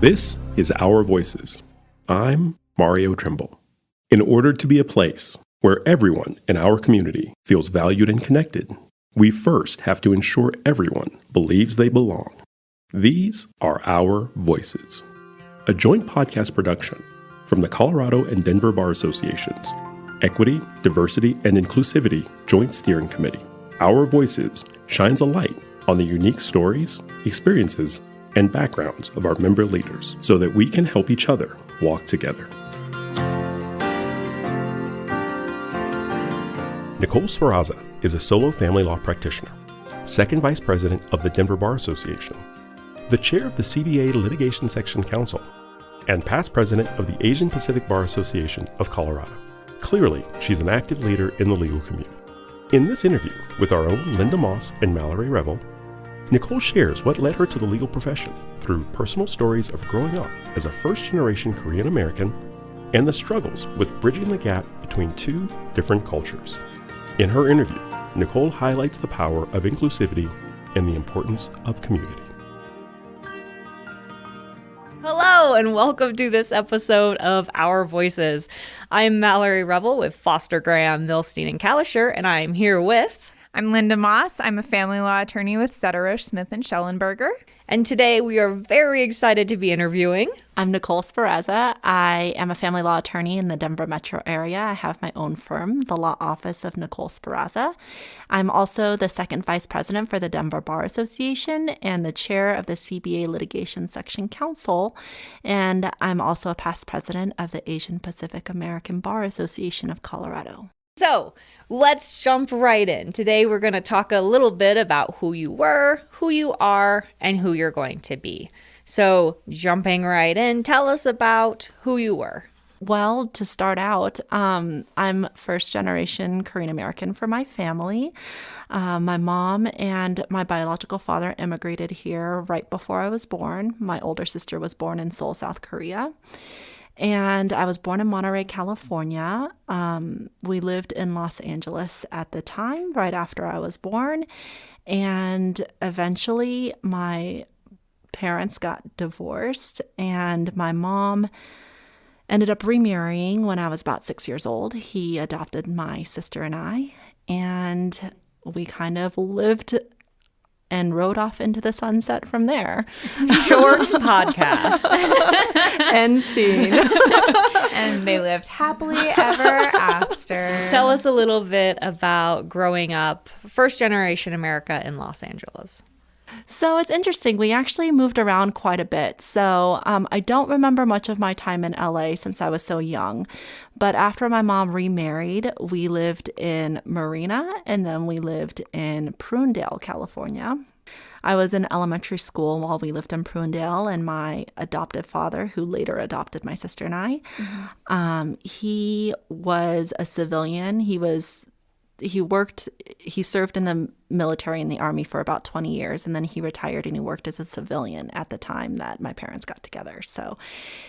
This is Our Voices. I'm Mario Trimble. In order to be a place where everyone in our community feels valued and connected, we first have to ensure everyone believes they belong. These are Our Voices, a joint podcast production from the Colorado and Denver Bar Association's Equity, Diversity, and Inclusivity Joint Steering Committee. Our Voices shines a light on the unique stories, experiences, and backgrounds of our member leaders so that we can help each other walk together. Nicoal Sperrazza is a solo family law practitioner, second vice president of the Denver Bar Association, the chair of the CBA Litigation Section Council, and past president of the Asian Pacific Bar Association of Colorado. Clearly, she's an active leader in the legal community. In this interview with our own Linda Moss and Mallory Revel, Nicoal shares what led her to the legal profession through personal stories of growing up as a first-generation Korean American and the struggles with bridging the gap between two different cultures. In her interview, Nicoal highlights the power of inclusivity and the importance of community. Hello, and welcome to this episode of Our Voices. I'm Mallory Revel with Foster Graham, Milstein & Kalischer, and I'm here with... I'm Linda Moss. I'm a family law attorney with Sederosh, Smith & Schellenberger. And today we are very excited to be interviewing... I'm Nicoal Sperrazza. I am a family law attorney in the Denver metro area. I have my own firm, the Law Office of Nicoal Sperrazza. I'm also the second vice president for the Denver Bar Association and the chair of the CBA Litigation Section Council. And I'm also a past president of the Asian Pacific American Bar Association of Colorado. So let's jump right in. Today we're going to talk a little bit about who you were, who you are, and who you're going to be. So jumping right in, tell us about who you were. Well, to start out, I'm first generation Korean American for my family. My mom and my biological father immigrated here right before I was born. My older sister was born in Seoul, South Korea. And I was born in Monterey, California. We lived in Los Angeles at the time, right after I was born. And eventually my parents got divorced, and my mom ended up remarrying when I was about 6 years old. He adopted my sister and I, and we kind of lived and rode off into the sunset from there. Short podcast. End scene. And they lived happily ever after. Tell us a little bit about growing up, first generation America in Los Angeles. So it's interesting. We actually moved around quite a bit. So I don't remember much of my time in LA since I was so young. But after my mom remarried, we lived in Marina, and then we lived in Prunedale, California. I was in elementary school while we lived in Prunedale, and my adoptive father, who later adopted my sister and I, he was a civilian. He served in the military in the Army for about 20 years, and then he retired and he worked as a civilian at the time that my parents got together. So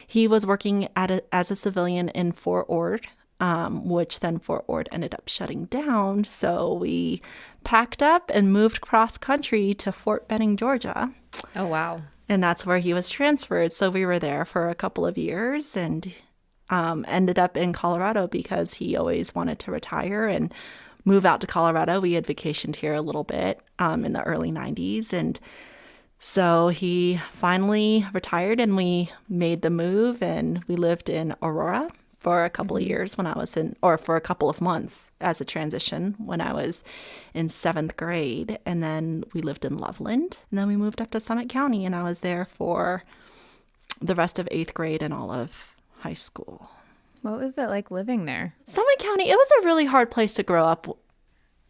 he was working as a civilian in Fort Ord, which then Fort Ord ended up shutting down. So we packed up and moved cross country to Fort Benning, Georgia. Oh, wow. And that's where he was transferred. So we were there for a couple of years and ended up in Colorado because he always wanted to retire and move out to Colorado. We had vacationed here a little bit in the early 90s. And so he finally retired and we made the move, and we lived in Aurora for a couple of years for a couple of months as a transition when I was in 7th grade. And then we lived in Loveland, and then we moved up to Summit County, and I was there for the rest of 8th grade and all of high school. What was it like living there? Summit County, it was a really hard place to grow up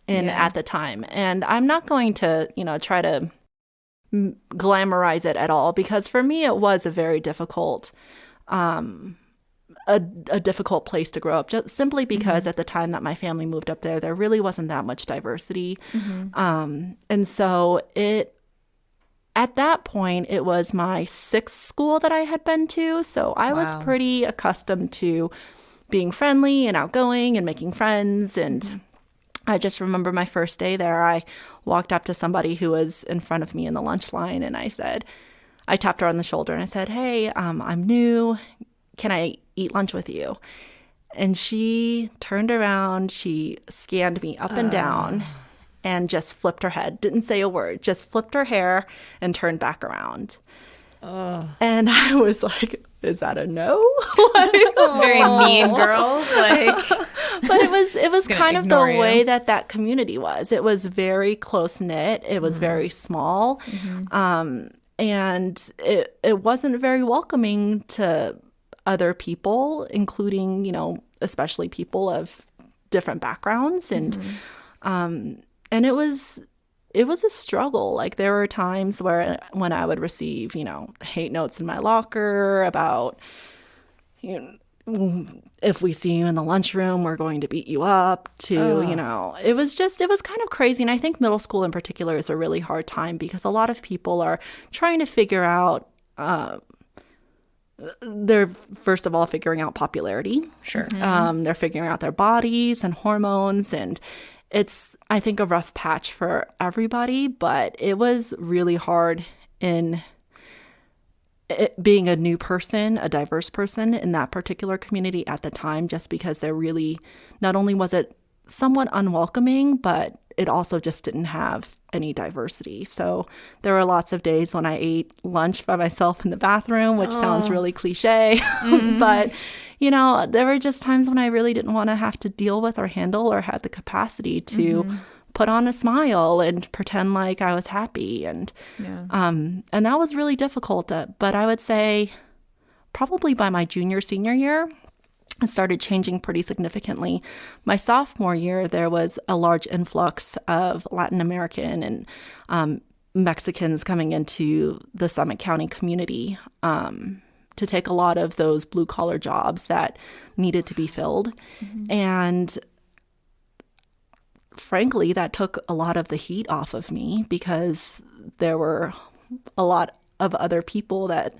in at the time. And I'm not going to, try to glamorize it at all, because for me it was a very difficult, a difficult place to grow up, just simply because at the time that my family moved up there really wasn't that much diversity. And so at that point, it was my 6th school that I had been to. So I was pretty accustomed to being friendly and outgoing and making friends. And I just remember my first day there, I walked up to somebody who was in front of me in the lunch line, and I said, I tapped her on the shoulder and I said, "Hey, I'm new. Can I eat lunch with you?" And she turned around, she scanned me up and down and just flipped her head, didn't say a word, just flipped her hair and turned back around. And I was like, is that a no? It's very mean girls. Like, But it was gonna kind of the ignore you. way that community was. It was very close knit. It was very small. And it wasn't very welcoming to other people, including, especially people of different backgrounds. And it was a struggle. Like, there were times when I would receive, hate notes in my locker about, if we see you in the lunchroom, we're going to beat you up, to, it was kind of crazy. And I think middle school in particular is a really hard time because a lot of people are trying to figure out, they're first of all figuring out popularity. Sure. They're figuring out their bodies and hormones, and it's, I think, a rough patch for everybody, but it was really hard in being a new person, a diverse person in that particular community at the time, just because they're really, not only was it somewhat unwelcoming, but it also just didn't have any diversity. So there were lots of days when I ate lunch by myself in the bathroom, which sounds really cliche, but there were just times when I really didn't want to have to deal with or handle or had the capacity to put on a smile and pretend like I was happy. And that was really difficult. But I would say probably by my senior year, it started changing pretty significantly. My sophomore year, there was a large influx of Latin American and Mexicans coming into the Summit County community to take a lot of those blue-collar jobs that needed to be filled. And frankly, that took a lot of the heat off of me because there were a lot of other people that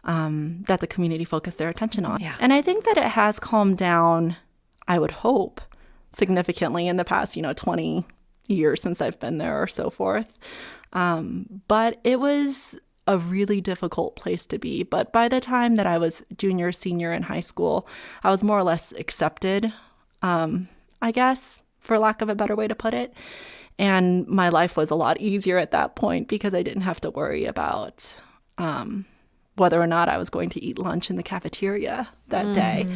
the community focused their attention on. Yeah. And I think that it has calmed down, I would hope, significantly in the past, 20 years since I've been there or so forth. But it was a really difficult place to be. But by the time that I was junior, senior in high school, I was more or less accepted, I guess, for lack of a better way to put it. And my life was a lot easier at that point because I didn't have to worry about whether or not I was going to eat lunch in the cafeteria that day.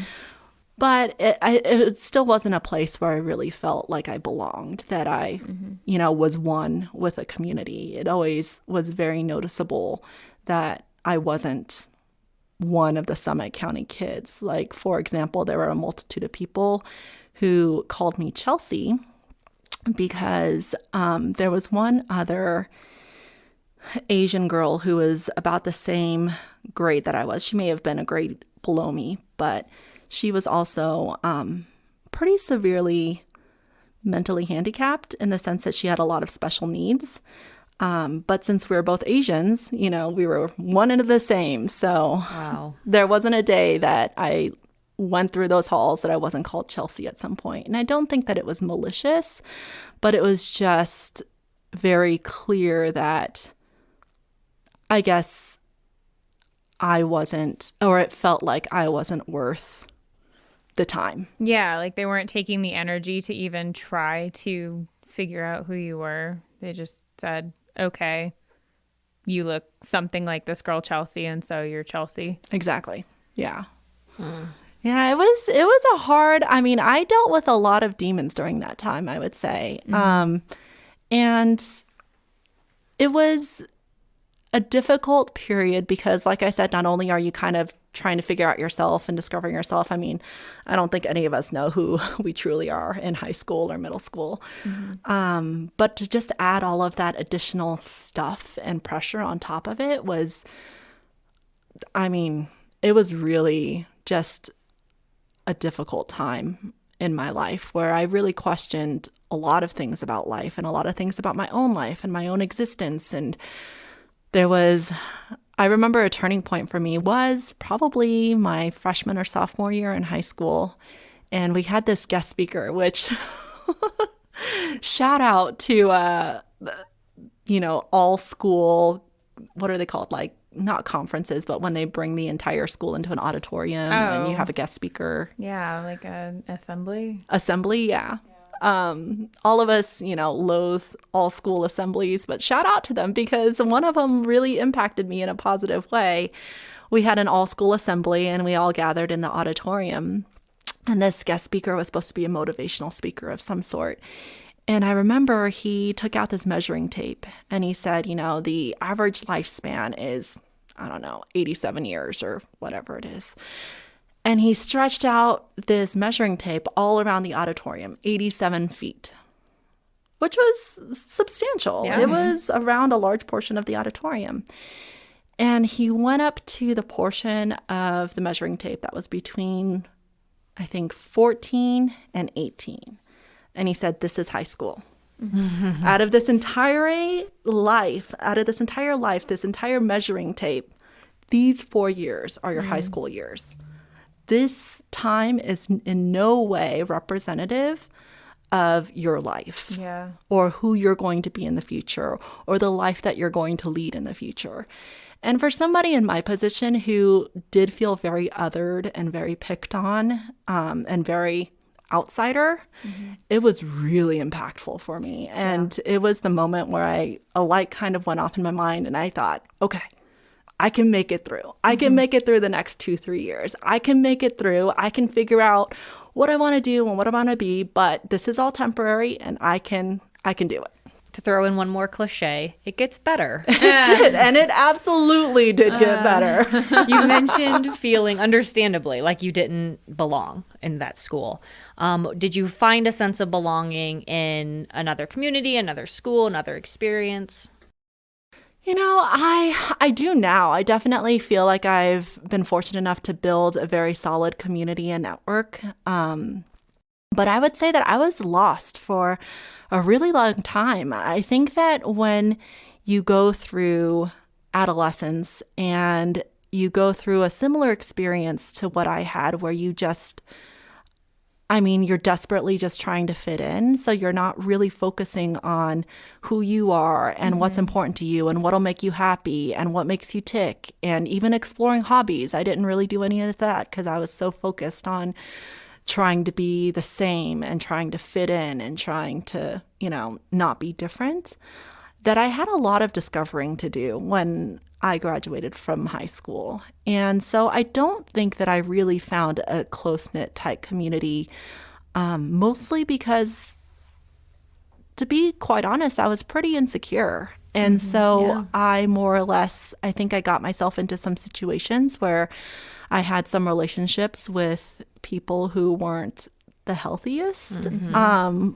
But it still wasn't a place where I really felt like I belonged, that I, was one with a community. It always was very noticeable that I wasn't one of the Summit County kids. Like, for example, there were a multitude of people who called me Chelsea because there was one other Asian girl who was about the same grade that I was. She may have been a grade below me, but she was also pretty severely mentally handicapped in the sense that she had a lot of special needs. But since we were both Asians, we were one and the same. So there wasn't a day that I went through those halls that I wasn't called Chelsea at some point. And I don't think that it was malicious, but it was just very clear that I guess I wasn't, or it felt like I wasn't worth the time. Yeah, like they weren't taking the energy to even try to figure out who you were. They just said, okay, you look something like this girl Chelsea, and so you're Chelsea. Exactly. Yeah. Yeah, it was a hard, I dealt with a lot of demons during that time, I would say. And it was a difficult period because, like I said, not only are you kind of trying to figure out yourself and discovering yourself. I don't think any of us know who we truly are in high school or middle school. But to just add all of that additional stuff and pressure on top of it was, it was really just a difficult time in my life where I really questioned a lot of things about life and a lot of things about my own life and my own existence. And I remember a turning point for me was probably my freshman or sophomore year in high school. And we had this guest speaker, which shout out to, all school, what are they called? Like not conferences, but when they bring the entire school into an auditorium and you have a guest speaker. Yeah, like an assembly. Assembly, yeah. All of us, loathe all school assemblies, but shout out to them because one of them really impacted me in a positive way. We had an all school assembly and we all gathered in the auditorium. And this guest speaker was supposed to be a motivational speaker of some sort. And I remember he took out this measuring tape and he said, the average lifespan is, 87 years or whatever it is. And he stretched out this measuring tape all around the auditorium, 87 feet, which was substantial. Yeah. It was around a large portion of the auditorium. And he went up to the portion of the measuring tape that was between, I think, 14 and 18. And he said, this is high school. Out of this entire life, this entire measuring tape, these 4 years are your high school years. This time is in no way representative of your life or who you're going to be in the future or the life that you're going to lead in the future. And for somebody in my position who did feel very othered and very picked on and very outsider, it was really impactful for me. And it was the moment where a light kind of went off in my mind and I thought, okay, I can make it through. I can make it through the next 2-3 years. I can make it through. I can figure out what I want to do and what I want to be, but this is all temporary and I can do it. To throw in one more cliche, it gets better. It did, and it absolutely did get better. You mentioned feeling, understandably, like you didn't belong in that school. Did you find a sense of belonging in another community, another school, another experience? I do now. I definitely feel like I've been fortunate enough to build a very solid community and network. But I would say that I was lost for a really long time. I think that when you go through adolescence and you go through a similar experience to what I had, where you're desperately just trying to fit in. So you're not really focusing on who you are and what's important to you and what'll make you happy and what makes you tick, and even exploring hobbies. I didn't really do any of that because I was so focused on trying to be the same and trying to fit in and trying to, not be different, that I had a lot of discovering to do when I graduated from high school. And so I don't think that I really found a close-knit tight community, mostly because, to be quite honest, I was pretty insecure. And so I more or less, I think I got myself into some situations where I had some relationships with people who weren't the healthiest, in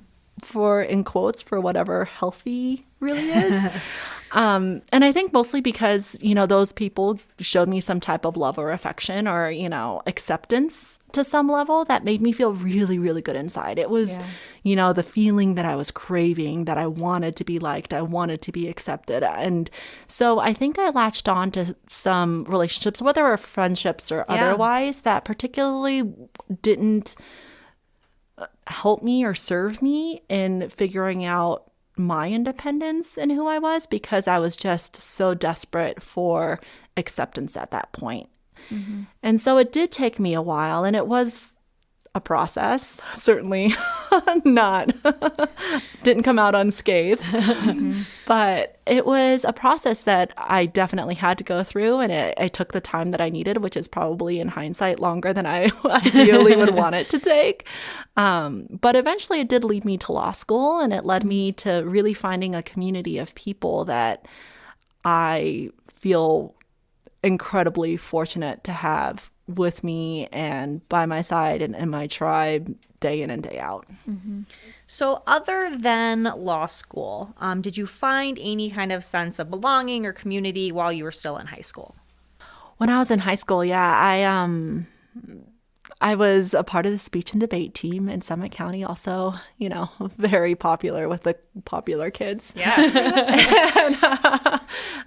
quotes, for whatever healthy really is. And I think mostly because, those people showed me some type of love or affection or, acceptance to some level that made me feel really, really good inside. It was, the feeling that I was craving, that I wanted to be liked, I wanted to be accepted. And so I think I latched on to some relationships, whether they were friendships or otherwise, that particularly didn't help me or serve me in figuring out my independence and who I was, because I was just so desperate for acceptance at that point. And so it did take me a while, and it was a process, certainly didn't come out unscathed, but it was a process that I definitely had to go through, and it took the time that I needed, which is probably in hindsight longer than I ideally would want it to take. But eventually it did lead me to law school, and it led me to really finding a community of people that I feel incredibly fortunate to have with me and by my side and in my tribe day in and day out. So other than law school, did you find any kind of sense of belonging or community while you were still in high school? When I was in high school, I was a part of the speech and debate team in Summit County, also, very popular with the popular kids.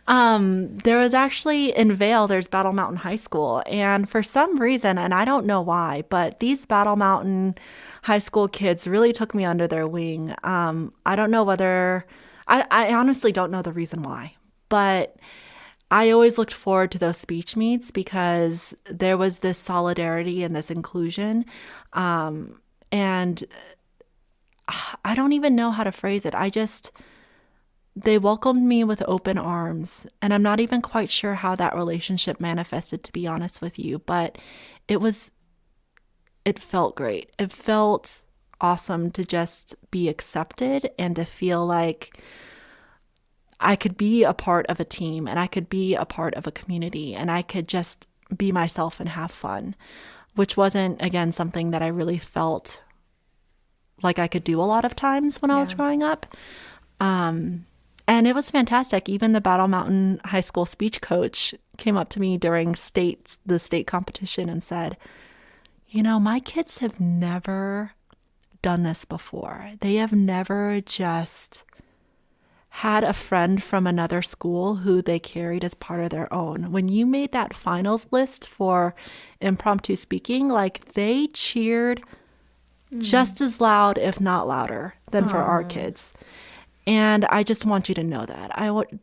And, there was actually in Vail, there's Battle Mountain High School. And for some reason, and I don't know why, but these Battle Mountain High School kids really took me under their wing. I don't know whether, I honestly don't know the reason why, but I always looked forward to those speech meets because there was this solidarity and this inclusion. And I don't even know how to phrase it. They welcomed me with open arms. And I'm not even quite sure how that relationship manifested, to be honest with you. But it felt great. It felt awesome to just be accepted and to feel like I could be a part of a team and I could be a part of a community and I could just be myself and have fun, which wasn't, again, something that I really felt like I could do a lot of times when I was growing up. And it was fantastic. Even the Battle Mountain High School speech coach came up to me during the state competition and said, my kids have never done this before. They have never just had a friend from another school who they carried as part of their own. When you made that finals list for impromptu speaking, like they cheered just as loud, if not louder, than for our kids. And I just want you to know that.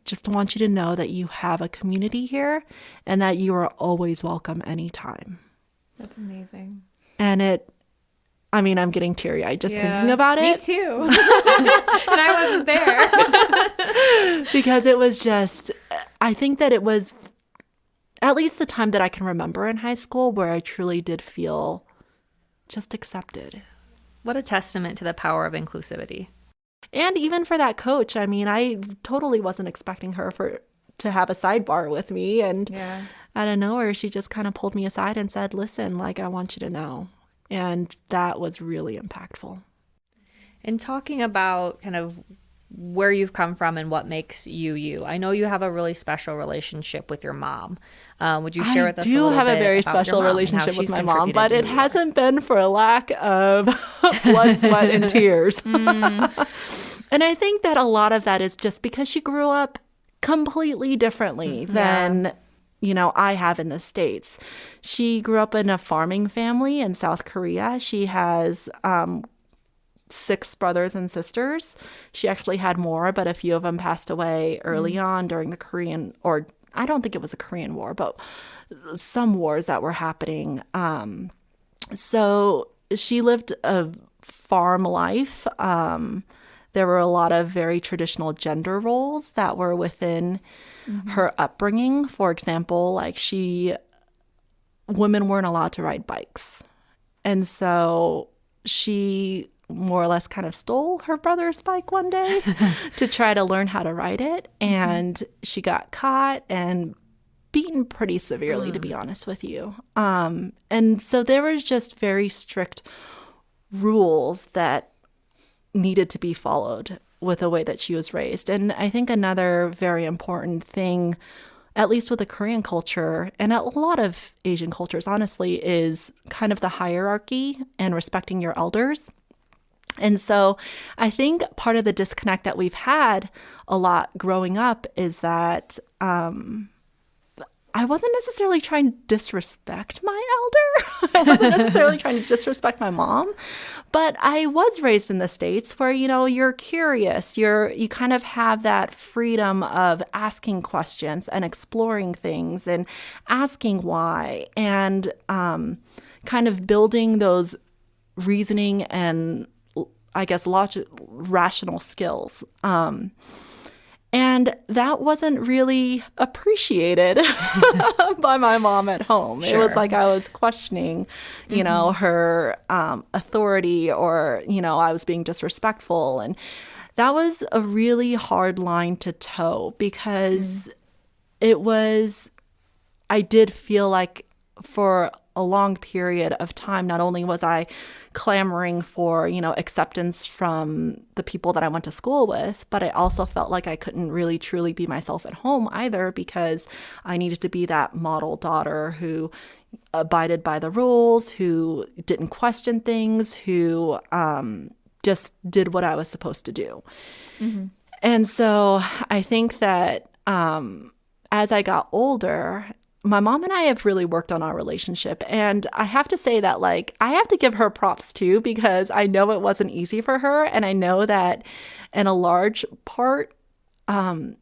Just want you to know that you have a community here and that you are always welcome anytime. That's amazing. And I'm getting teary-eyed just thinking about it. Me too. And I wasn't there. Because it was I think that it was at least the time that I can remember in high school where I truly did feel just accepted. What a testament to the power of inclusivity. And even for that coach, I totally wasn't expecting her to have a sidebar with me. And out of nowhere, she just kind of pulled me aside and said, listen, I want you to know. And that was really impactful. And talking about kind of where you've come from and what makes you you, I know you have a really special relationship with your mom. Would you share with us a little bit? I do have a very special relationship with my mom, but it hasn't been for a lack of blood, sweat, and tears. And I think that a lot of that is just because she grew up completely differently than I have in the States. She grew up in a farming family in South Korea. She has 6 brothers and sisters. She actually had more, but a few of them passed away early on during the Korean, or I don't think it was a Korean War, but some wars that were happening. So she lived a farm life. There were a lot of very traditional gender roles that were within her upbringing. For example, women weren't allowed to ride bikes. And so she more or less kind of stole her brother's bike one day to try to learn how to ride it. And she got caught and beaten pretty severely, to be honest with you. And so there was just very strict rules that needed to be followed with the way that she was raised. And I think another very important thing, at least with the Korean culture and a lot of Asian cultures, honestly, is kind of the hierarchy and respecting your elders. And so I think part of the disconnect that we've had a lot growing up is that I wasn't necessarily trying to disrespect my elder. I wasn't necessarily trying to disrespect my mom, but I was raised in the States where, you're curious, you kind of have that freedom of asking questions and exploring things and asking why and kind of building those reasoning and, I guess, rational skills. And that wasn't really appreciated by my mom at home. Sure. It was like I was questioning, her authority or, I was being disrespectful. And that was a really hard line to toe because I did feel like for a long period of time, not only was I clamoring for, acceptance from the people that I went to school with, but I also felt like I couldn't really truly be myself at home either because I needed to be that model daughter who abided by the rules, who didn't question things, who just did what I was supposed to do. Mm-hmm. And so I think that as I got older, my mom and I have really worked on our relationship. And I have to say that, I have to give her props too, because I know it wasn't easy for her. And I know that in a large part, in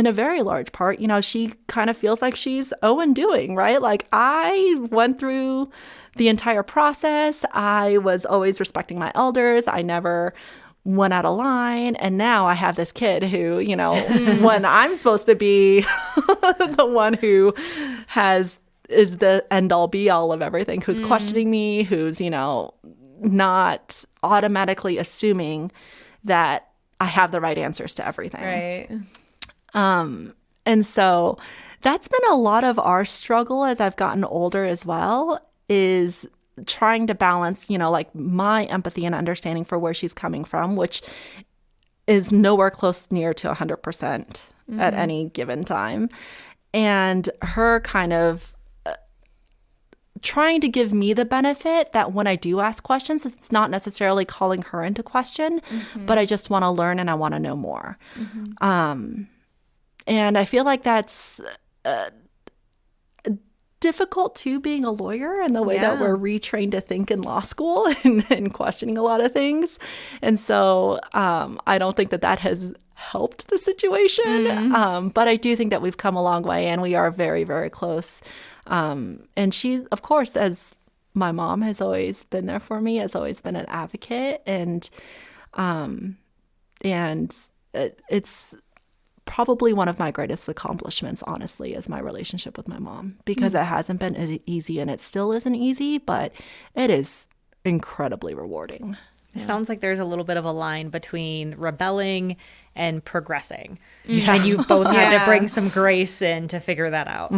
in a very large part, she kind of feels like she's Owen doing, right? Like, I went through the entire process. I was always respecting my elders. I never went out of line. And now I have this kid who, when I'm supposed to be the one who is the end all be all of everything, who's questioning me, who's, not automatically assuming that I have the right answers to everything. Right. And so that's been a lot of our struggle as I've gotten older as well, is trying to balance, like my empathy and understanding for where she's coming from, which is nowhere close near to 100% at any given time. And her kind of trying to give me the benefit that when I do ask questions, it's not necessarily calling her into question, but I just want to learn and I want to know more. And I feel like that's difficult too, being a lawyer and the way that we're retrained to think in law school and questioning a lot of things. And so I don't think that has helped the situation. But I do think that we've come a long way and we are very, very close. And she, of course, as my mom has always been there for me, has always been an advocate. And it's probably one of my greatest accomplishments, honestly, is my relationship with my mom, because it hasn't been as easy and it still isn't easy, but it is incredibly rewarding. It sounds like there's a little bit of a line between rebelling and progressing. And you both had to bring some grace in to figure that out.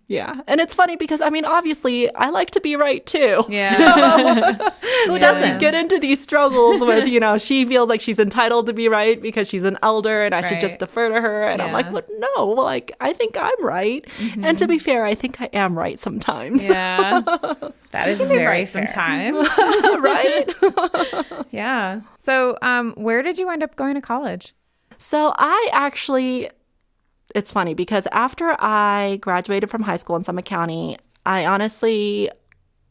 Yeah. And it's funny because, obviously, I like to be right, too. Yeah. Who doesn't? Get into these struggles with, she feels like she's entitled to be right because she's an elder and I should just defer to her. And I'm like, but no, like, I think I'm right. And to be fair, I think I am right sometimes. Yeah. That is very right fair. sometimes. Right? Yeah. So where did you end up going to college? So it's funny because after I graduated from high school in Summit County, I honestly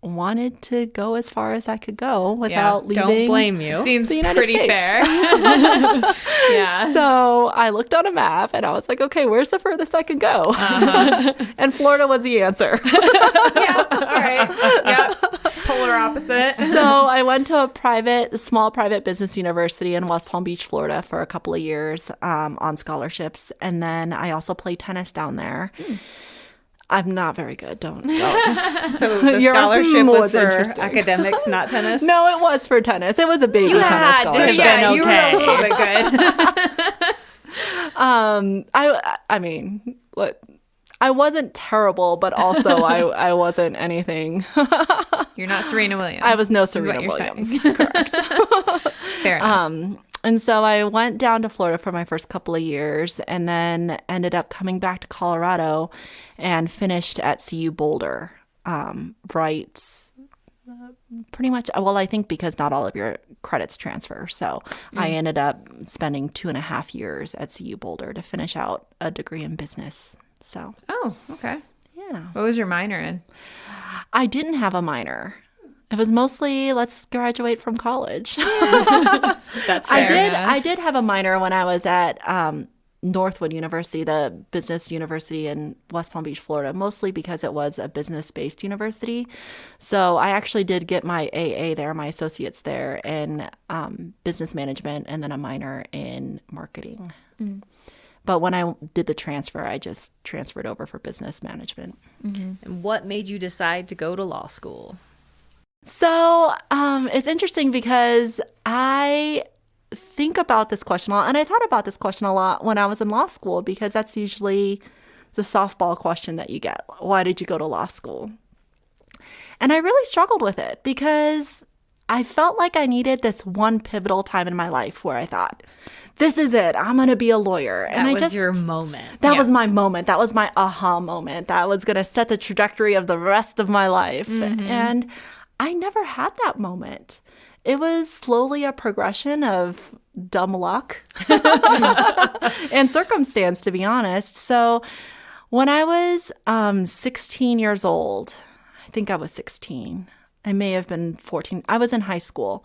wanted to go as far as I could go without leaving. Don't blame you. Seems the United pretty States. fair. Yeah. So I looked on a map and I was like, okay, where's the furthest I could go? And Florida was the answer. Yeah. All right. Yep. Polar opposite. So I went to a small private business university in West Palm Beach, Florida for a couple of years on scholarships. And then I also played tennis down there. I'm not very good. Don't. So the scholarship was for academics, not tennis? No, it was for tennis. It was a baby tennis So scholarship. yeah, you were a little bit good. I wasn't terrible, but also I wasn't anything. You're not Serena Williams. I was no is Serena what you're Williams. saying. Correct. Fair enough. And so I went down to Florida for my first couple of years and then ended up coming back to Colorado and finished at CU Boulder, pretty much, well, I think because not all of your credits transfer. So I ended up spending 2.5 years at CU Boulder to finish out a degree in business. So. Oh, okay. Yeah. What was your minor in? I didn't have a minor. It was mostly let's graduate from college. That's fair. I did have a minor when I was at Northwood University, the business university in West Palm Beach, Florida, mostly because it was a business-based university. So I actually did get my AA there, my associates there in business management, and then a minor in marketing. But when I did the transfer, I just transferred over for business management. And what made you decide to go to law school? So it's interesting because I think about this question a lot, and I thought about this question a lot when I was in law school, because that's usually the softball question that you get. Why did you go to law school? And I really struggled with it because I felt like I needed this one pivotal time in my life where I thought, this is it. I'm going to be a lawyer. And That was your moment. That was my moment. That was my aha moment. That was going to set the trajectory of the rest of my life. And I never had that moment. It was slowly a progression of dumb luck and circumstance, to be honest. So when I was 16 years old, I think I was 16. I may have been 14. I was in high school.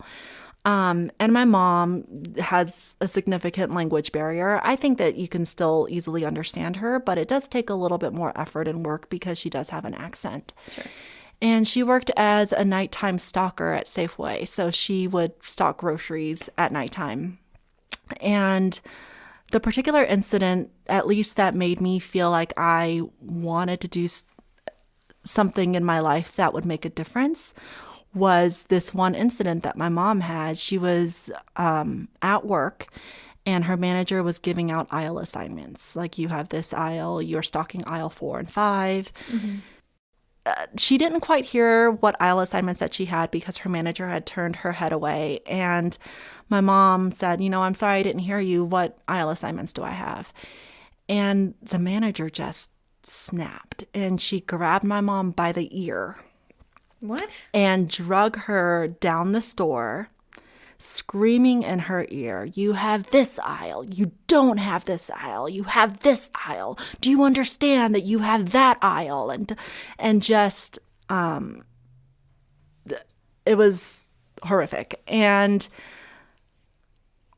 And my mom has a significant language barrier. I think that you can still easily understand her, but it does take a little bit more effort and work because she does have an accent. Sure. And she worked as a nighttime stalker at Safeway. So she would stock groceries at nighttime. And the particular incident, at least that made me feel like I wanted to do something in my life that would make a difference, was this one incident that my mom had. She was at work and her manager was giving out aisle assignments. Like, you have this aisle, you're stocking aisle 4 and 5. Mm-hmm. She didn't quite hear what aisle assignments that she had because her manager had turned her head away. And my mom said, I'm sorry, I didn't hear you. What aisle assignments do I have? And the manager just snapped and she grabbed my mom by the ear. What? And drug her down the store, screaming in her ear, "You have this aisle. You don't have this aisle. You have this aisle. Do you understand that you have that aisle?" And just, it was horrific. And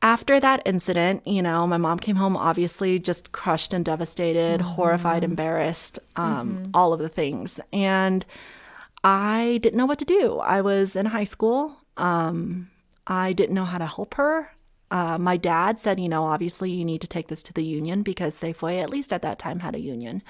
after that incident, my mom came home obviously just crushed and devastated, horrified, embarrassed, all of the things. And I didn't know what to do. I was in high school. I didn't know how to help her. My dad said, obviously you need to take this to the union because Safeway, at least at that time, had a union.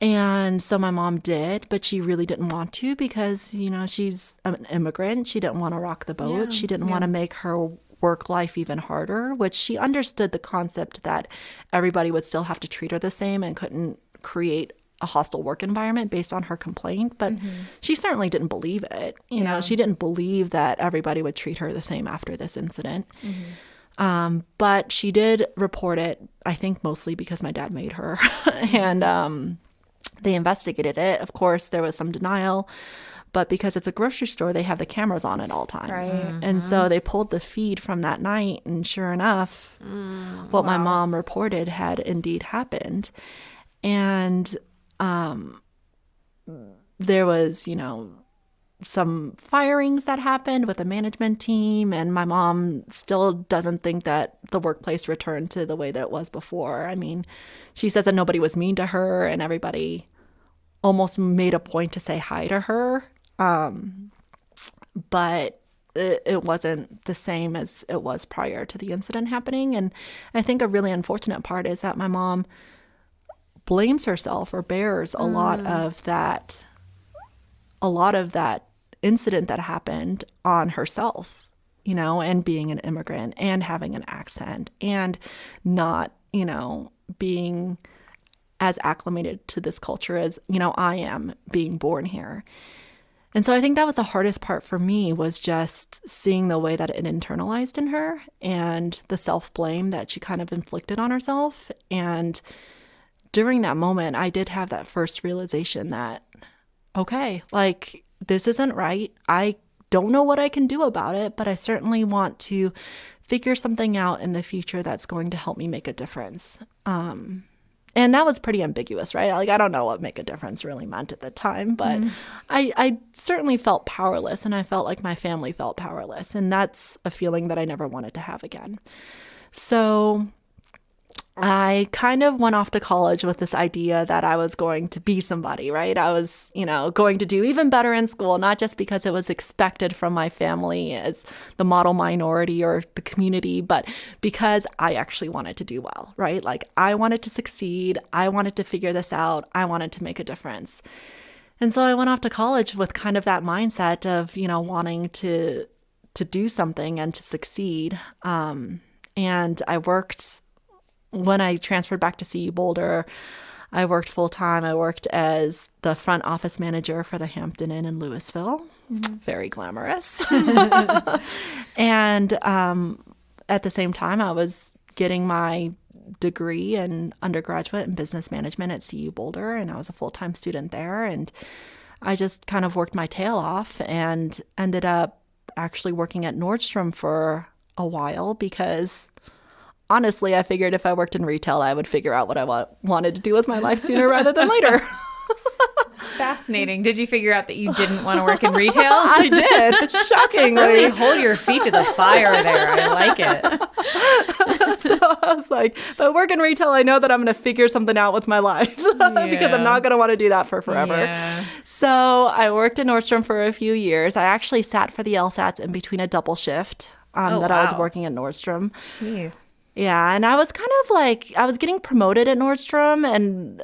And so my mom did, but she really didn't want to because, she's an immigrant. She didn't want to rock the boat. Yeah, She didn't want to make her work life even harder, which she understood the concept that everybody would still have to treat her the same and couldn't create a hostile work environment based on her complaint. But she certainly didn't believe it. She didn't believe that everybody would treat her the same after this incident. But she did report it, I think mostly because my dad made her. And they investigated it. Of course, there was some denial. But because it's a grocery store, they have the cameras on at all times. Right. And so they pulled the feed from that night. And sure enough, what my mom reported had indeed happened. And there was, some firings that happened with the management team. And my mom still doesn't think that the workplace returned to the way that it was before. I mean, she says that nobody was mean to her and everybody almost made a point to say hi to her. But it wasn't the same as it was prior to the incident happening. And I think a really unfortunate part is that my mom blames herself or bears a lot of that incident that happened on herself, and being an immigrant and having an accent and not, being as acclimated to this culture as, I am being born here. And so I think that was the hardest part for me, was just seeing the way that it internalized in her and the self-blame that she kind of inflicted on herself. And during that moment, I did have that first realization that, okay, like, this isn't right. I don't know what I can do about it, but I certainly want to figure something out in the future that's going to help me make a difference. And that was pretty ambiguous, right? Like, I don't know what make a difference really meant at the time, but I certainly felt powerless, and I felt like my family felt powerless. And that's a feeling that I never wanted to have again. So I kind of went off to college with this idea that I was going to be somebody, right? I was, going to do even better in school, not just because it was expected from my family as the model minority or the community, but because I actually wanted to do well, right? Like, I wanted to succeed. I wanted to figure this out. I wanted to make a difference. And so I went off to college with kind of that mindset of, wanting to do something and to succeed. And I worked. When I transferred back to CU Boulder, I worked full-time. I worked as the front office manager for the Hampton Inn in Louisville. Very glamorous. And at the same time, I was getting my degree in undergraduate in business management at CU Boulder, and I was a full-time student there. And I just kind of worked my tail off and ended up actually working at Nordstrom for a while because honestly, I figured if I worked in retail, I would figure out what I wanted to do with my life sooner rather than later. Fascinating. Did you figure out that you didn't want to work in retail? I did, shockingly. Really hold your feet to the fire there. I like it. So I was like, if I work in retail, I know that I'm going to figure something out with my life because I'm not going to want to do that for forever. Yeah. So I worked in Nordstrom for a few years. I actually sat for the LSATs in between a double shift I was working at Nordstrom. Jeez. Yeah, and I was kind of like, I was getting promoted at Nordstrom, and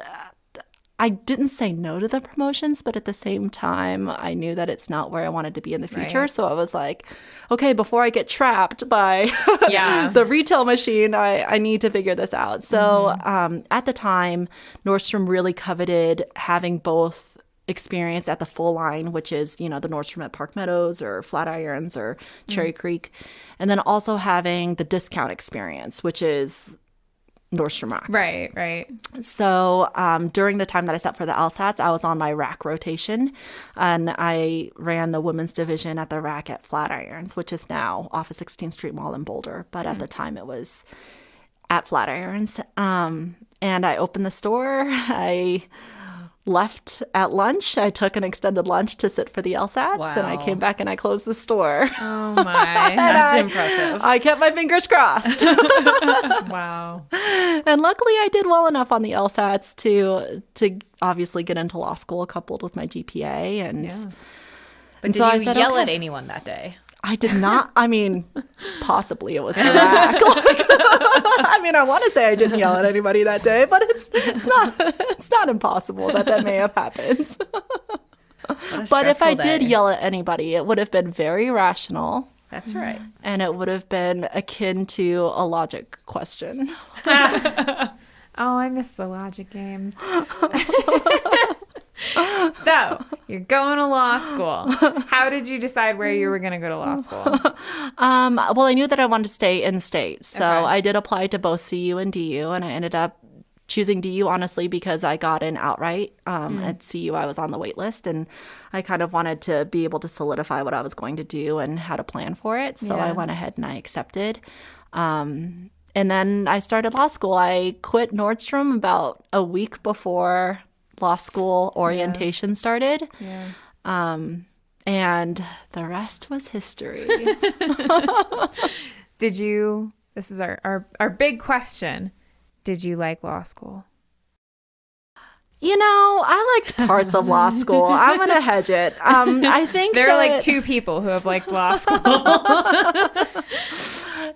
I didn't say no to the promotions, but at the same time, I knew that it's not where I wanted to be in the future. Right. So I was like, okay, before I get trapped by the retail machine, I need to figure this out. So at the time, Nordstrom really coveted having both experience at the full line, which is, you know, the Nordstrom at Park Meadows or Flatirons or Cherry Creek, and then also having the discount experience, which is Nordstrom Rack. Right. So during the time that I sat for the LSATs, I was on my Rack rotation, and I ran the women's division at the Rack at Flatirons, which is now off of 16th Street Mall in Boulder. But at the time, it was at Flatirons. And I opened the store. I left at lunch. I took an extended lunch to sit for the LSATs, and I came back and I closed the store. Oh my, that's impressive. I kept my fingers crossed. Wow. And luckily I did well enough on the LSATs to obviously get into law school, coupled with my GPA. And But did you yell at anyone that day? I did not. I mean, possibly it was the rack. I mean, I want to say I didn't yell at anybody that day, but it's not impossible that may have happened. But if I did yell at anybody, it would have been very rational. That's right. And it would have been akin to a logic question. Oh, I miss the logic games. So, you're going to law school. How did you decide where you were going to go to law school? Well, I knew that I wanted to stay in state. So Okay. I did apply to both CU and DU, and I ended up choosing DU, honestly, because I got in outright. At CU, I was on the wait list, and I kind of wanted to be able to solidify what I was going to do and had a plan for it. So I went ahead and I accepted. And then I started law school. I quit Nordstrom about a week before law school orientation started. Yeah. And the rest was history. Did you, this is our big question, did you like law school? You know, I liked parts of law school. I'm going to hedge it. I think There are like two people who have liked law school.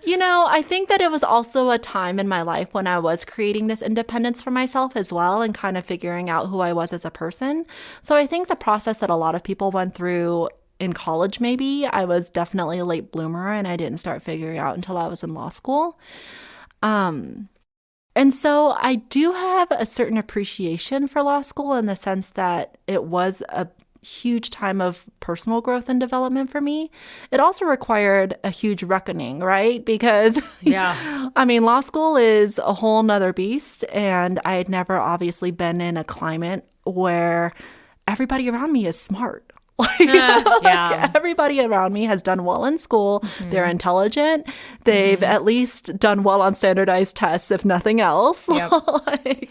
You know, I think that it was also a time in my life when I was creating this independence for myself as well, and kind of figuring out who I was as a person. So I think the process that a lot of people went through in college, maybe, I was definitely a late bloomer, and I didn't start figuring out until I was in law school. And so I do have a certain appreciation for law school in the sense that it was a huge time of personal growth and development for me. It also required a huge reckoning, right? Because, I mean, law school is a whole nother beast. And I had never obviously been in a climate where everybody around me is smart. Like everybody around me has done well in school. They're intelligent. They've at least done well on standardized tests, if nothing else. Yep.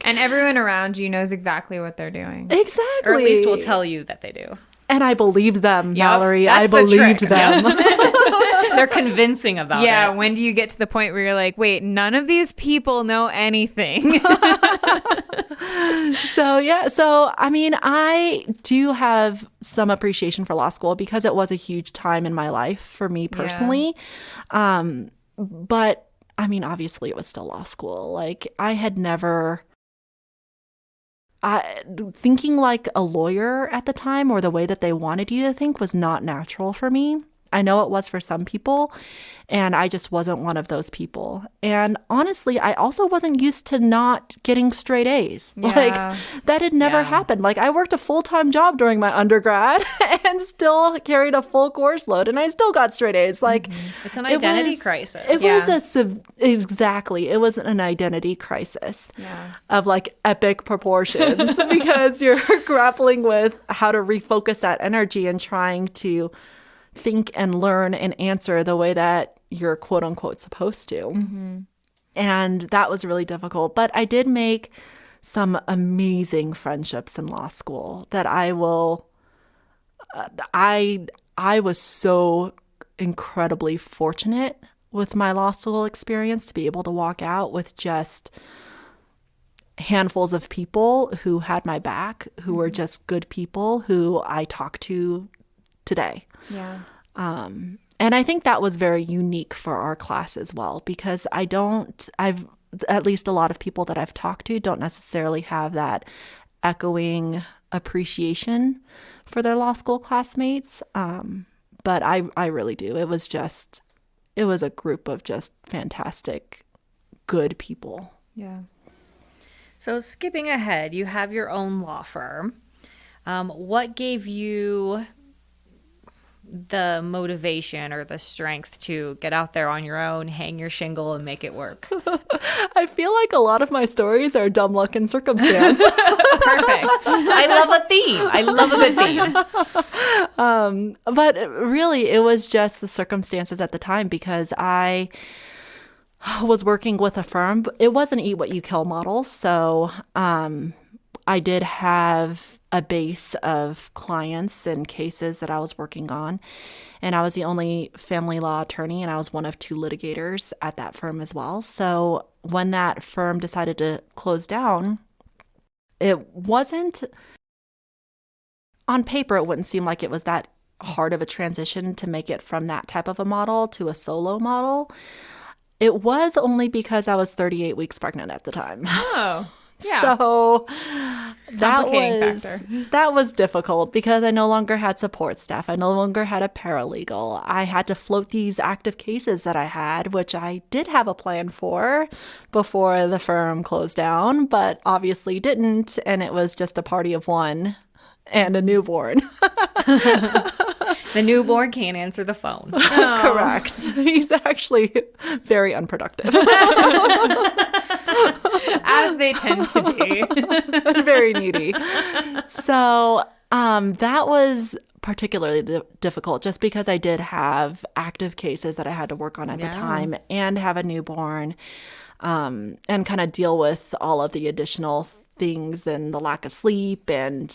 And everyone around you knows exactly what they're doing. Exactly. Or at least will tell you that they do. And I believed them, Mallory. That's I the believed trick. them. They're convincing about it. Yeah, when do you get to the point where you're like, wait, none of these people know anything? So I mean, I do have some appreciation for law school because it was a huge time in my life for me personally. But I mean, obviously it was still law school. Like I had never thinking like a lawyer at the time, or the way that they wanted you to think, was not natural for me. I know it was for some people, and I just wasn't one of those people. And honestly, I also wasn't used to not getting straight A's. Yeah. Like that had never happened. Like I worked a full-time job during my undergrad and still carried a full course load, and I still got straight A's. Like it's an identity crisis. It was exactly. It was an identity crisis of like epic proportions because you're grappling with how to refocus that energy and trying to think and learn and answer the way that you're quote unquote supposed to. And that was really difficult. But I did make some amazing friendships in law school that I was so incredibly fortunate with my law school experience to be able to walk out with just handfuls of people who had my back, who were just good people who I talk to today. Yeah. And I think that was very unique for our class as well, because at least a lot of people that I've talked to don't necessarily have that echoing appreciation for their law school classmates. But I really do. It was a group of just fantastic, good people. Yeah. So skipping ahead, you have your own law firm. What gave you the motivation or the strength to get out there on your own, hang your shingle, and make it work? I feel like a lot of my stories are dumb luck and circumstance. Perfect. I love a theme. I love a good theme. But really, it was just the circumstances at the time, because I was working with a firm. It was an eat what you kill model. So I did have a base of clients and cases that I was working on. And I was the only family law attorney, and I was one of 2 litigators at that firm as well. So when that firm decided to close down, it wasn't, on paper, it wouldn't seem like it was that hard of a transition to make it from that type of a model to a solo model. It was only because I was 38 weeks pregnant at the time. Oh, yeah. So Complicating factor. that was difficult, because I no longer had support staff. I no longer had a paralegal. I had to float these active cases that I had, which I did have a plan for before the firm closed down, but obviously didn't. And it was just a party of one and a newborn. The newborn can't answer the phone. Correct. He's actually very unproductive. As they tend to be. Very needy. So that was particularly difficult, just because I did have active cases that I had to work on at the time, and have a newborn, and kind of deal with all of the additional things and the lack of sleep and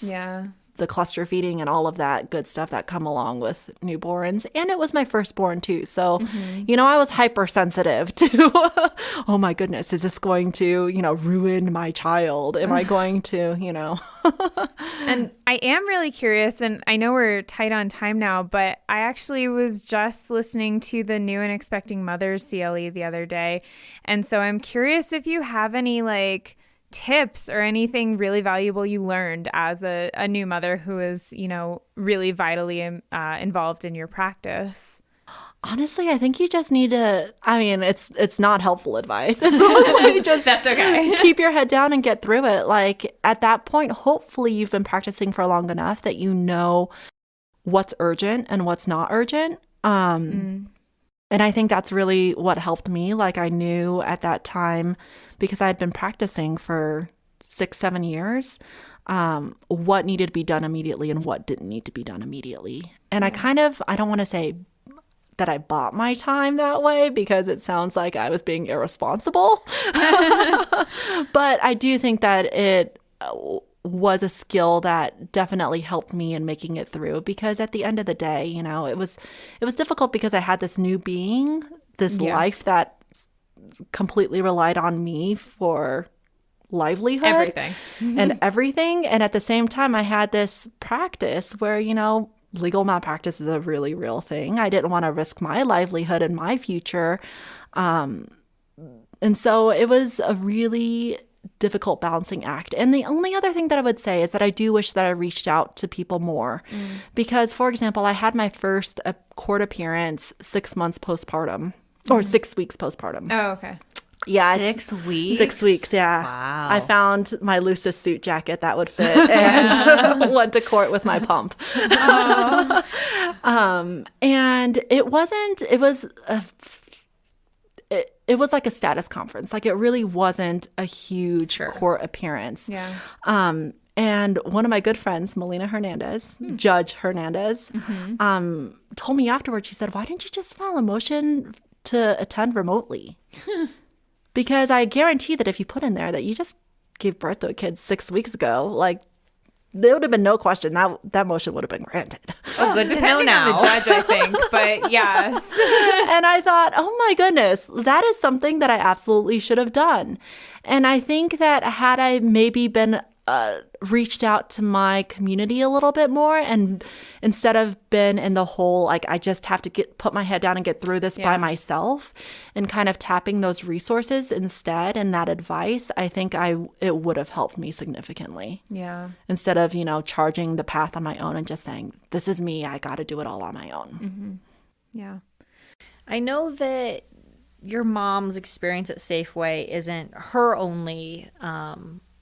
the cluster feeding and all of that good stuff that come along with newborns. And it was my firstborn too. So, I was hypersensitive to, oh my goodness, is this going to, ruin my child? Am I going to, And I am really curious, and I know we're tight on time now, but I actually was just listening to the New and Expecting Mothers CLE the other day. And so I'm curious if you have any tips or anything really valuable you learned as a new mother who is, really vitally involved in your practice. Honestly, I think you just need to, it's not helpful advice. It's mostly just That's okay. Keep your head down and get through it. Like, at that point, hopefully you've been practicing for long enough that you know what's urgent and what's not urgent. And I think that's really what helped me. Like, I knew at that time, because I had been practicing for 6-7 years, what needed to be done immediately and what didn't need to be done immediately. And I don't want to say that I bought my time that way, because it sounds like I was being irresponsible. But I do think that it was a skill that definitely helped me in making it through, because at the end of the day, it was difficult, because I had this new being, this life that completely relied on me for livelihood, everything. And at the same time, I had this practice where, legal malpractice is a really real thing. I didn't want to risk my livelihood and my future. And so it was a really difficult balancing act. And the only other thing that I would say is that I do wish that I reached out to people more. Because, for example, I had my first court appearance 6 months postpartum, or 6 weeks postpartum. Oh, okay. Yeah. 6 weeks? 6 weeks, yeah. Wow. I found my loosest suit jacket that would fit and went to court with my pump. And it was like a status conference. Like, it really wasn't a huge court appearance. Yeah. And one of my good friends, Melina Hernandez, Judge Hernandez, told me afterwards, she said, why didn't you just file a motion to attend remotely? Because I guarantee that if you put in there that you just gave birth to a kid 6 weeks ago. Like, there would have been no question that motion would have been granted. Oh, good to know Depending now. on the judge, I think. But yes. And I thought, oh my goodness, that is something that I absolutely should have done. And I think that had I maybe been reached out to my community a little bit more, and instead of been in the whole, like, I just have to put my head down and get through this by myself, and kind of tapping those resources instead and that advice, I think it would have helped me significantly. Yeah. Instead of, charging the path on my own and just saying, this is me, I got to do it all on my own. Mm-hmm. Yeah. I know that your mom's experience at Safeway isn't her only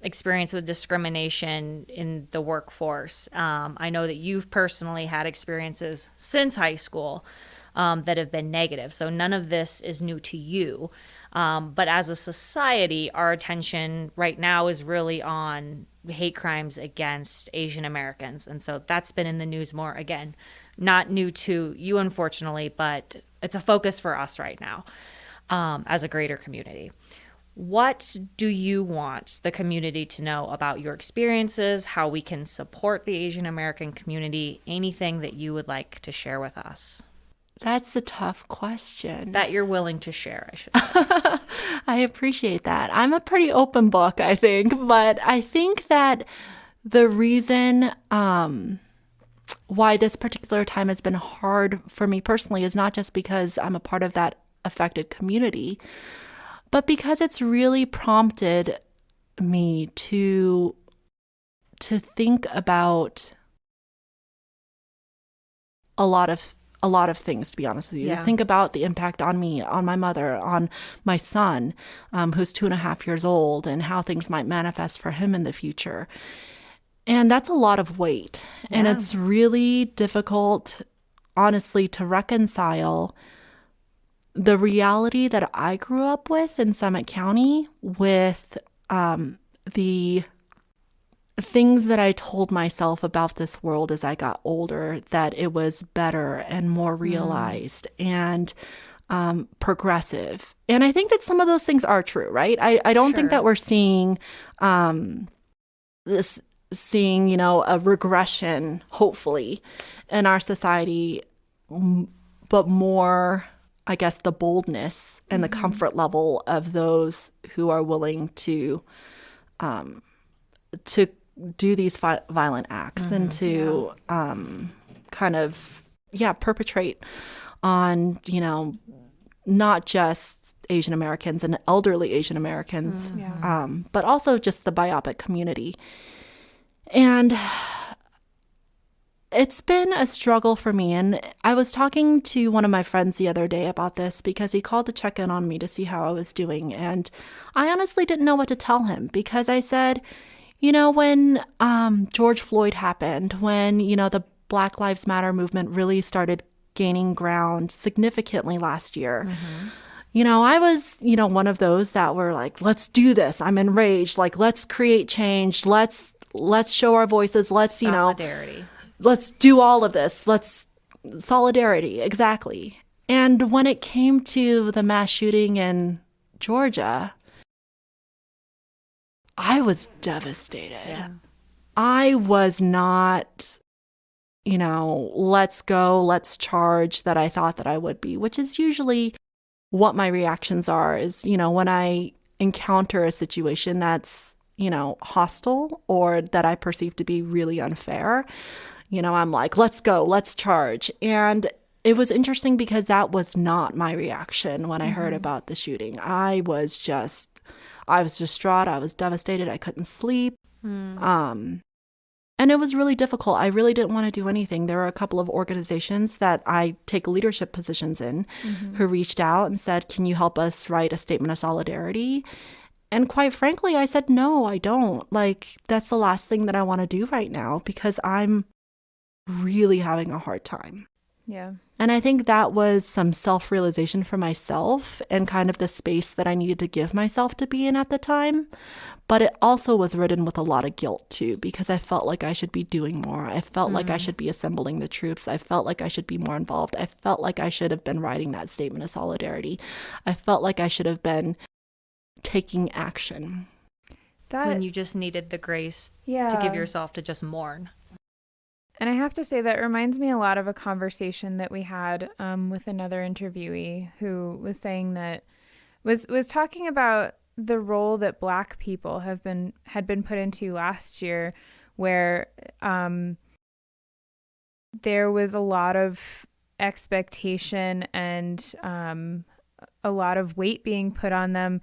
experience with discrimination in the workforce. I know that you've personally had experiences since high school that have been negative. So none of this is new to you. But as a society, our attention right now is really on hate crimes against Asian Americans. And so that's been in the news more. Again, not new to you, unfortunately, but it's a focus for us right now as a greater community. What do you want the community to know about your experiences, how we can support the Asian American community, anything that you would like to share with us? That's a tough question. That you're willing to share, I should say. I appreciate that. I'm a pretty open book, I think. But I think that the reason why this particular time has been hard for me personally is not just because I'm a part of that affected community, but because it's really prompted me to think about a lot of things, to be honest with you. Yeah. Think about the impact on me, on my mother, on my son, who's 2.5 years old, and how things might manifest for him in the future. And that's a lot of weight. Yeah. And it's really difficult, honestly, to reconcile the reality that I grew up with in Summit County with the things that I told myself about this world as I got older, that it was better and more realized and progressive. And I think that some of those things are true, right? I don't think that we're seeing a regression, hopefully, in our society, but more, I guess, the boldness and the comfort level of those who are willing to do these violent acts and to perpetrate on, not just Asian Americans and elderly Asian Americans, but also just the BIPOC community. And it's been a struggle for me. And I was talking to one of my friends the other day about this because he called to check in on me to see how I was doing. And I honestly didn't know what to tell him because I said, when George Floyd happened, when, the Black Lives Matter movement really started gaining ground significantly last year, I was, one of those that were like, let's do this. I'm enraged. Like, let's create change. Let's show our voices. Let's, Solidarity. Let's do all of this. Solidarity. Exactly. And when it came to the mass shooting in Georgia, I was devastated. Yeah. I was not, let's go, let's charge that I thought that I would be, which is usually what my reactions are is, when I encounter a situation that's, hostile or that I perceive to be really unfair, I'm like, let's go, let's charge. And it was interesting because that was not my reaction when I heard about the shooting. I was distraught. I was devastated. I couldn't sleep. And it was really difficult. I really didn't want to do anything. There were a couple of organizations that I take leadership positions in who reached out and said, can you help us write a statement of solidarity? And quite frankly, I said, no, I don't. Like, that's the last thing that I want to do right now because I'm really having a hard time. Yeah. And I think that was some self-realization for myself and kind of the space that I needed to give myself to be in at the time. But it also was ridden with a lot of guilt too, because I felt like I should be doing more. I felt like I should be assembling the troops. I felt like I should be more involved. I felt like I should have been writing that statement of solidarity. I felt like I should have been taking action. when you just needed the grace to give yourself to just mourn. And I have to say that reminds me a lot of a conversation that we had with another interviewee who was saying that was talking about the role that Black people had been put into last year, where there was a lot of expectation and a lot of weight being put on them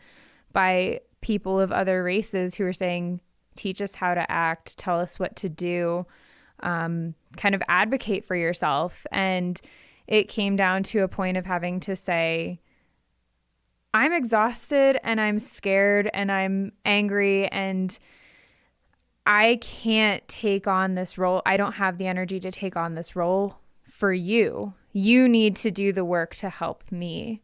by people of other races who were saying, teach us how to act, tell us what to do, kind of advocate for yourself. And it came down to a point of having to say, I'm exhausted and I'm scared and I'm angry and I can't take on this role. I don't have the energy to take on this role for you. You need to do the work to help me.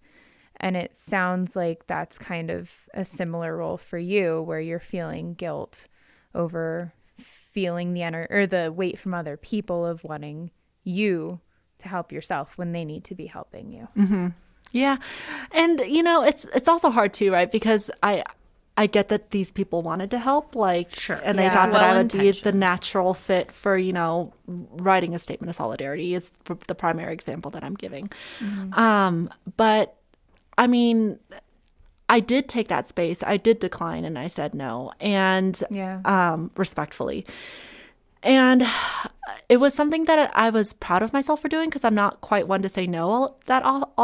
And it sounds like that's kind of a similar role for you, where you're feeling guilt over feeling the weight from other people of wanting you to help yourself when they need to be helping you. Mm-hmm. Yeah. And, it's also hard too, right? Because I get that these people wanted to help, sure. And they thought that I would be the natural fit for, writing a statement of solidarity is the primary example that I'm giving. Mm-hmm. But I mean, I did take that space. I did decline and I said no, and respectfully. And it was something that I was proud of myself for doing, because I'm not quite one to say no all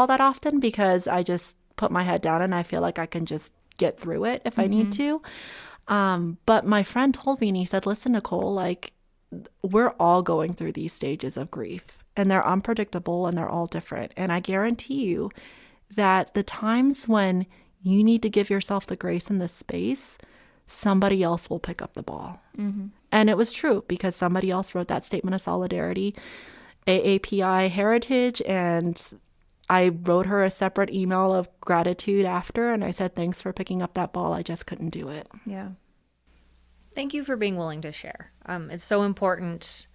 that often, because I just put my head down and I feel like I can just get through it if I need to. But my friend told me, and he said, listen, Nicoal, like, we're all going through these stages of grief, and they're unpredictable and they're all different. And I guarantee you that the times when you need to give yourself the grace and the space, somebody else will pick up the ball. Mm-hmm. And it was true, because somebody else wrote that statement of solidarity, AAPI Heritage, and I wrote her a separate email of gratitude after, and I said, thanks for picking up that ball. I just couldn't do it. Yeah. Thank you for being willing to share. It's so important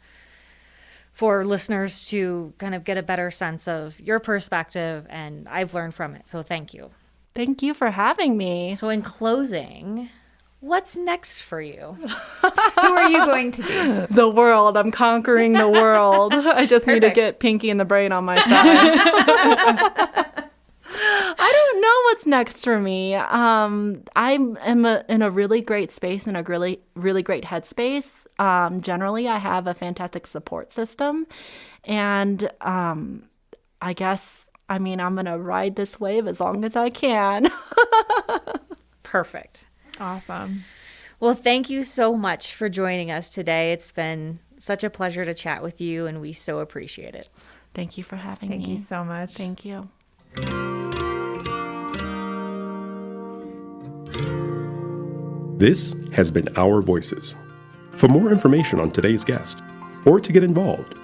for listeners to kind of get a better sense of your perspective, and I've learned from it. So thank you. Thank you for having me. So in closing, what's next for you? Who are you going to be? The world. I'm conquering the world. I just need to get Pinky and the Brain on my side. I don't know what's next for me. I'm in a really great space, in a really, really great headspace. Generally, I have a fantastic support system. And I guess, I'm going to ride this wave as long as I can. Perfect. Awesome. Well, thank you so much for joining us today. It's been such a pleasure to chat with you, and we so appreciate it. Thank you for having me. Thank you so much. Thank you. This has been Our Voices. For more information on today's guest, or to get involved,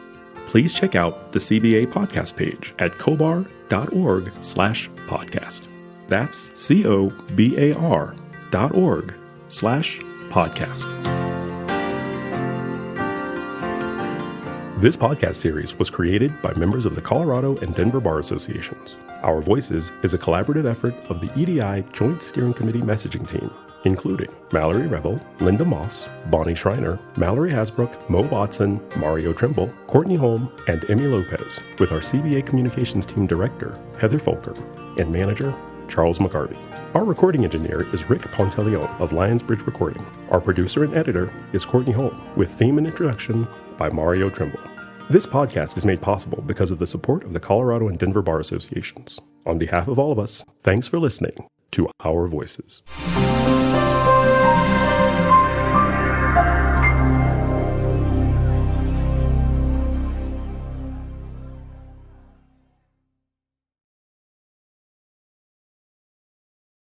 please check out the CBA podcast page at cobar.org/podcast. That's cobar.org/podcast. This podcast series was created by members of the Colorado and Denver Bar Associations. Our Voices is a collaborative effort of the EDI Joint Steering Committee messaging team, including Mallory Revel, Linda Moss, Bonnie Schreiner, Mallory Hasbrook, Mo Watson, Mario Trimble, Courtney Holm, and Emmy Lopez, with our CBA Communications Team Director, Heather Folker, and Manager, Charles McGarvey. Our recording engineer is Rick Ponteleone of Lionsbridge Recording. Our producer and editor is Courtney Holm, with theme and introduction by Mario Trimble. This podcast is made possible because of the support of the Colorado and Denver Bar Associations. On behalf of all of us, thanks for listening to Our Voices.